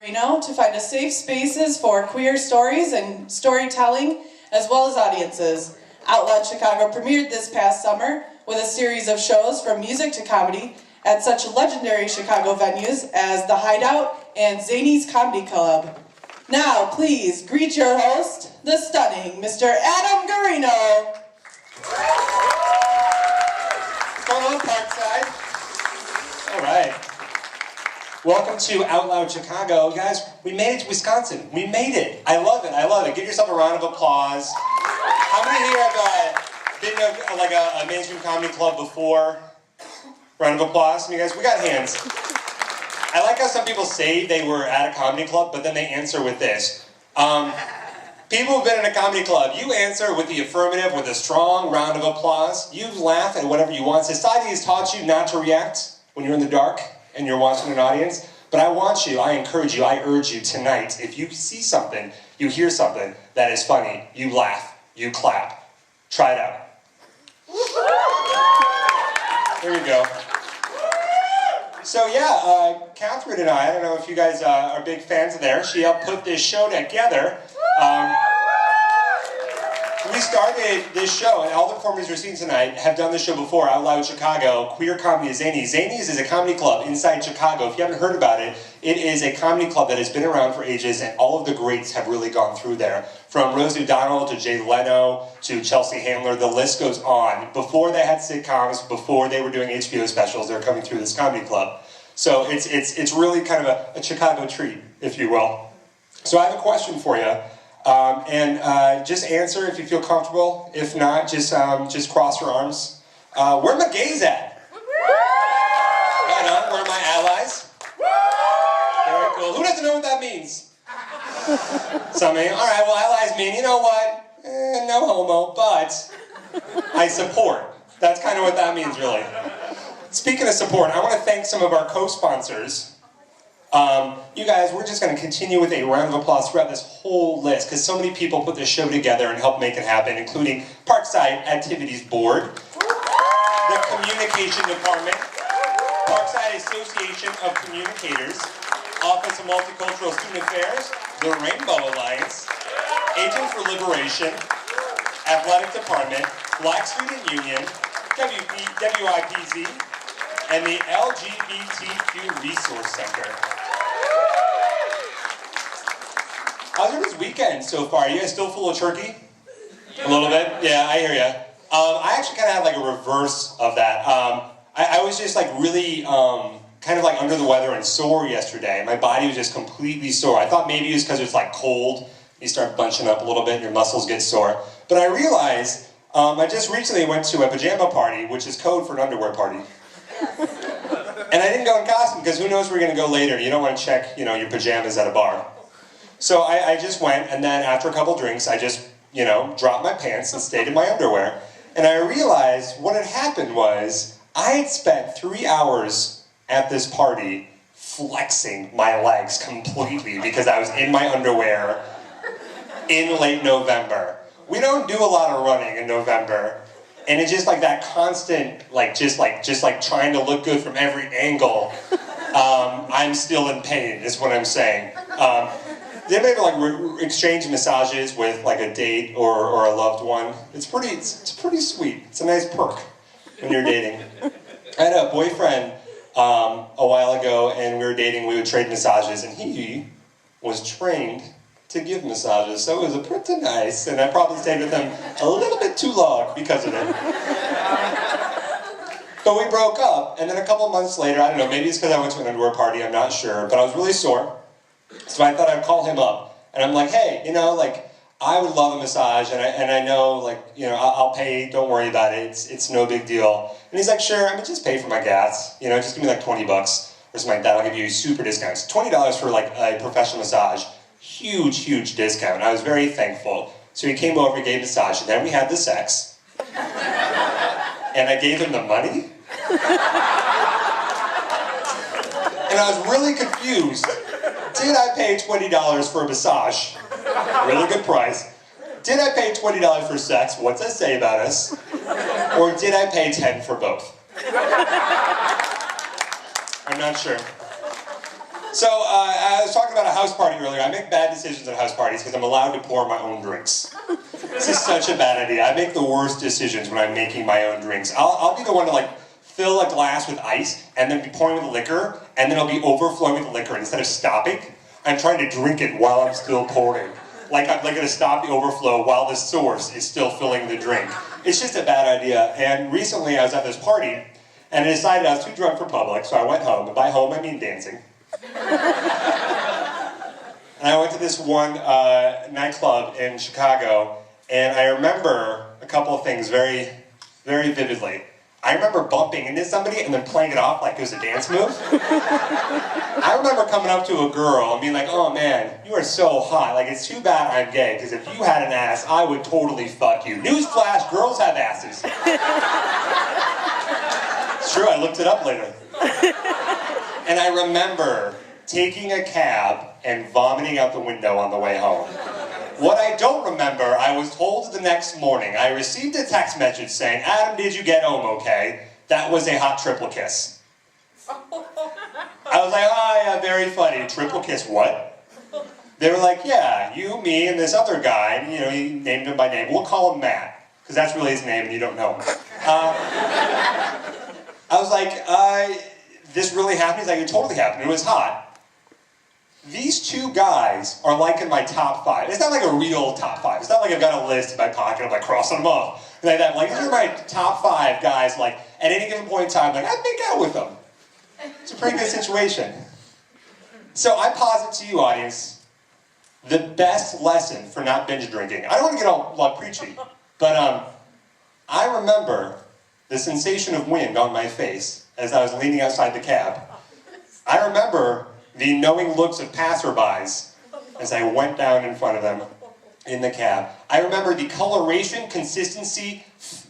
Guerino to find a safe spaces for queer stories and storytelling, as well as audiences. Out Loud Chicago premiered this past summer with a series of shows from music to comedy at such legendary Chicago venues as The Hideout and Zany's Comedy Club. Now, please greet your host, the stunning Mr. Adam Guerino. What's going on, Parkside? All right. Welcome to Out Loud Chicago. Guys, we made it to Wisconsin. We made it. I love it. I love it. Give yourself a round of applause. How many here have been to like a mainstream comedy club before? Round of applause. You guys, we got hands. I like how some people say they were at a comedy club, but then they answer with this. People who've been in a comedy club, you answer with the affirmative, with a strong round of applause. You laugh at whatever you want. Society has taught you not to react when you're in the dark and you're watching an audience. But I want you, I encourage you, I urge you tonight, if you see something, you hear something that is funny, you laugh, you clap. Try it out. There you go. So yeah, Kathryn and I don't know if you guys are big fans of theirs. She helped put this show together. We started this show, and all the performers you're seeing tonight have done this show before, Out Loud Chicago. Queer Comedy is Zany's. Zany's is a comedy club inside Chicago. If you haven't heard about it, it is a comedy club that has been around for ages, and all of the greats have really gone through there. From Rosie O'Donnell to Jay Leno to Chelsea Handler, the list goes on. Before they had sitcoms, before they were doing HBO specials, they're coming through this comedy club. So it's really kind of a Chicago treat, if you will. So I have a question for you. Just answer if you feel comfortable. If not, just cross your arms. Where are my gays at? Right on. Where are my allies? Very cool. Who doesn't know what that means? Some of you. All right. Well, allies mean, you know what? No homo, but I support. That's kind of what that means, really. Speaking of support, I want to thank some of our co-sponsors. You guys, we're just going to continue with a round of applause throughout this whole list because so many people put this show together and helped make it happen, including Parkside Activities Board, the Communication Department, Parkside Association of Communicators, Office of Multicultural Student Affairs, the Rainbow Alliance, Agents for Liberation, Athletic Department, Black Student Union, WIPZ, and the LGBTQ Resource Center. How's everyone's weekend so far? Are you guys still full of turkey? A little bit? Yeah, I hear you. I actually kind of had like a reverse of that. I was just like really kind of like under the weather and sore yesterday. My body was just completely sore. I thought maybe it was because it's like cold. You start bunching up a little bit and your muscles get sore. But I realized I just recently went to a pajama party, which is code for an underwear party. And I didn't go in costume because who knows where you're going to go later. You don't want to check, your pajamas at a bar. So I just went, and then after a couple drinks, I just, dropped my pants and stayed in my underwear. And I realized what had happened was I had spent 3 hours at this party flexing my legs completely because I was in my underwear in late November. We don't do a lot of running in November. And it's just like that constant, just trying to look good from every angle. I'm still in pain, is what I'm saying. Did anybody exchange massages with like a date or a loved one? It's pretty sweet. It's a nice perk when you're dating. I had a boyfriend a while ago, and we were dating. We would trade massages, and he was trained to give massages, so it was pretty nice, and I probably stayed with him a little bit too long because of it. But we broke up, and then a couple months later, I don't know, maybe it's because I went to an underwear party, I'm not sure, but I was really sore, so I thought I'd call him up, and I'm like, hey, I would love a massage, and I know, I'll pay, don't worry about it, it's no big deal. And he's like, sure, just pay for my gas, just give me like $20 or something like that, I'll give you super discounts. $20 for like a professional massage. Huge discount. I was very thankful. So he came over, gave a massage, and then we had the sex. And I gave him the money. And I was really confused. Did I pay $20 for a massage? Really good price. Did I pay $20 for sex? What's that say about us? Or did I pay $10 for both? I'm not sure. So I was talking about a house party earlier. I make bad decisions at house parties because I'm allowed to pour my own drinks. This is such a bad idea. I make the worst decisions when I'm making my own drinks. I'll be the one to like fill a glass with ice and then be pouring with liquor, and then it'll be overflowing with liquor. And instead of stopping, I'm trying to drink it while I'm still pouring. Like I'm going to stop the overflow while the source is still filling the drink. It's just a bad idea. And recently I was at this party, and I decided I was too drunk for public, so I went home. And by home, I mean dancing. And I went to this one nightclub in Chicago, and I remember a couple of things very, very vividly. I remember bumping into somebody and then playing it off like it was a dance move. I remember coming up to a girl and being like, oh man, you are so hot. Like, it's too bad I'm gay, because if you had an ass, I would totally fuck you. Newsflash, girls have asses. It's true, I looked it up later. And I remember taking a cab and vomiting out the window on the way home. What I don't remember, I was told the next morning, I received a text message saying, Adam, did you get home okay? That was a hot triple kiss. I was like, oh yeah, very funny. Triple kiss what? They were like, yeah, you, me, and this other guy, and, you know, he named him by name. We'll call him Matt, because that's really his name and you don't know him. I was like, this really happened? He's like, it totally happened. It was hot. These two guys are like in my top 5. It's not like a real top 5. It's not like I've got a list in my pocket, I'm like crossing them off. Like that. Like, these are my top 5 guys, like, at any given point in time, like, I'd make out with them. It's a pretty good situation. So I posit to you, audience, the best lesson for not binge drinking. I don't want to get all preachy, but I remember the sensation of wind on my face as I was leaning outside the cab. I remember the knowing looks of passerbys as I went down in front of them in the cab. I remember the coloration, consistency,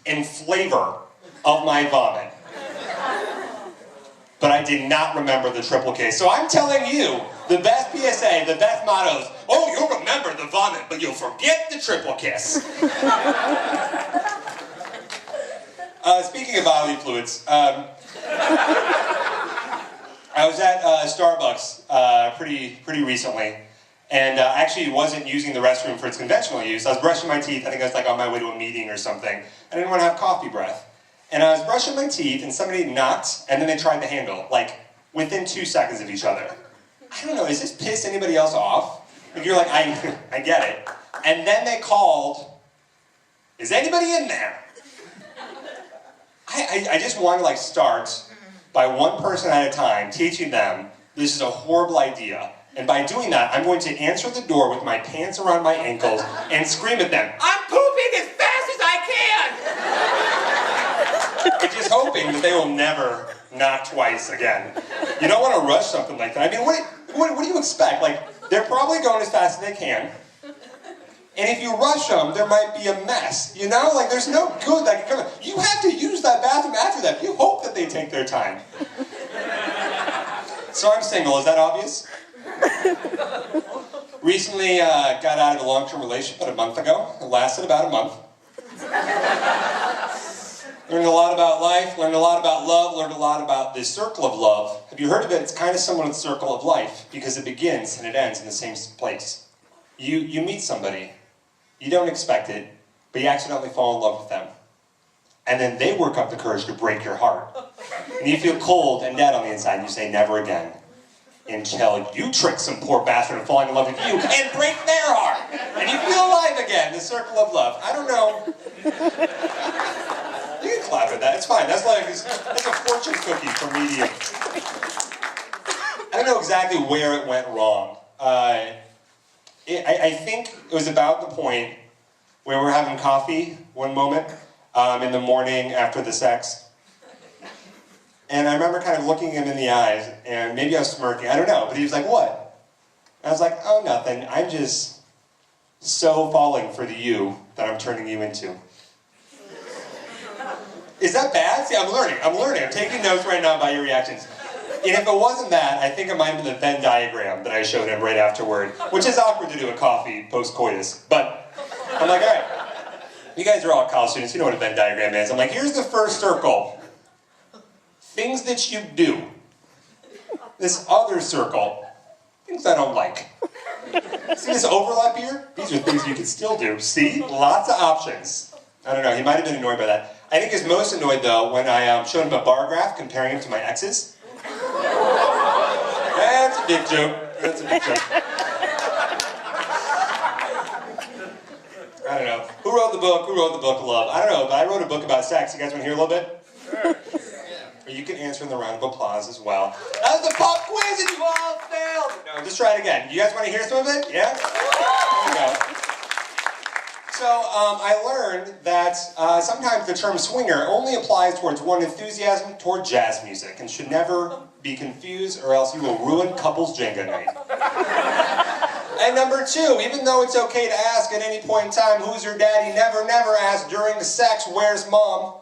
and flavor of my vomit. But I did not remember the triple kiss. So I'm telling you, the best PSA, the best mottos, oh, you'll remember the vomit, but you'll forget the triple kiss. Speaking of bodily fluids, I was at Starbucks pretty recently, and actually wasn't using the restroom for its conventional use. I was brushing my teeth. I think I was like on my way to a meeting or something. I didn't want to have coffee breath. And I was brushing my teeth, and somebody knocked, and then they tried the handle, like, within 2 seconds of each other. I don't know, does this piss anybody else off? Like, you're like, I get it. And then they called, is anybody in there? I just want to, like, start by one person at a time, teaching them this is a horrible idea. And by doing that, I'm going to answer the door with my pants around my ankles and scream at them, I'm pooping as fast as I can! I'm just hoping that they will never knock twice again. You don't want to rush something like that. I mean, what do you expect? Like, they're probably going as fast as they can. And if you rush them, there might be a mess. You know? Like, there's no good that can come. You have to use that bathroom after that. You hope that they take their time. So I'm single. Is that obvious? Recently got out of a long-term relationship about a month ago. It lasted about a month. Learned a lot about life, learned a lot about love, learned a lot about this circle of love. Have you heard of it? It's kind of similar to the circle of life, because it begins and it ends in the same place. You meet somebody, you don't expect it, but you accidentally fall in love with them. And then they work up the courage to break your heart. And you feel cold and dead on the inside, and you say, never again. Until you trick some poor bastard into falling in love with you and break their heart. And you feel alive again, the circle of love. I don't know. You can clap at that, it's fine. That's a fortune cookie for medium. I don't know exactly where it went wrong. I think it was about the point where we're having coffee one moment in the morning after the sex. And I remember kind of looking him in the eyes, and maybe I was smirking, I don't know, but he was like, what? And I was like, oh, nothing. I'm just so falling for the you that I'm turning you into. Is that bad? See, I'm learning. I'm taking notes right now by your reactions. And if it wasn't that, I think it might have been the Venn diagram that I showed him right afterward, which is awkward to do at coffee post-coitus. But I'm like, all right, you guys are all college students, you know what a Venn diagram is. I'm like, here's the first circle. Things that you do. This other circle, things I don't like. See this overlap here? These are things you can still do. See? Lots of options. I don't know, he might have been annoyed by that. I think he's most annoyed, though, when I showed him a bar graph comparing him to my exes. That's a big joke. That's a big joke. I don't know. Who wrote the book? Who wrote the book of love? I don't know, but I wrote a book about sex. You guys want to hear a little bit? Sure. Or you can answer in the round of applause as well. That was the pop quiz and you all failed! No, just try it again. You guys want to hear some of it? Yeah? There we go. So, I learned that sometimes the term swinger only applies towards one enthusiasm toward jazz music and should never be confused or else you will ruin couples Jenga night. And number two, even though it's okay to ask at any point in time, who's your daddy, never ask during the sex, where's mom?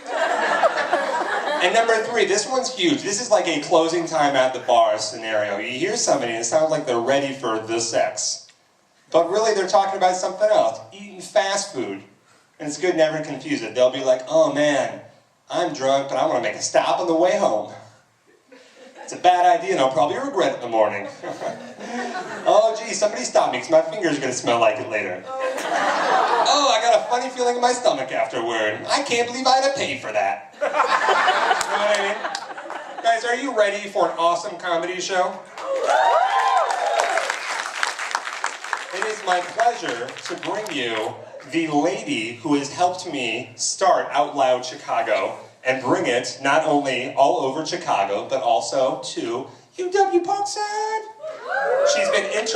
And number three, this one's huge. This is like a closing time at the bar scenario. You hear somebody and it sounds like they're ready for the sex. But really they're talking about something else, eating fast food. And it's good never to confuse it. They'll be like, oh man, I'm drunk, but I want to make a stop on the way home. It's a bad idea and I'll probably regret it in the morning. Oh geez, somebody stop me because my finger's going to smell like it later. Oh, I got a funny feeling in my stomach afterward. I can't believe I had to pay for that. You know what I mean? Guys, are you ready for an awesome comedy show? It is my pleasure to bring you the lady who has helped me start Out Loud Chicago and bring it not only all over Chicago, but also to UW-Parkside. She's been interning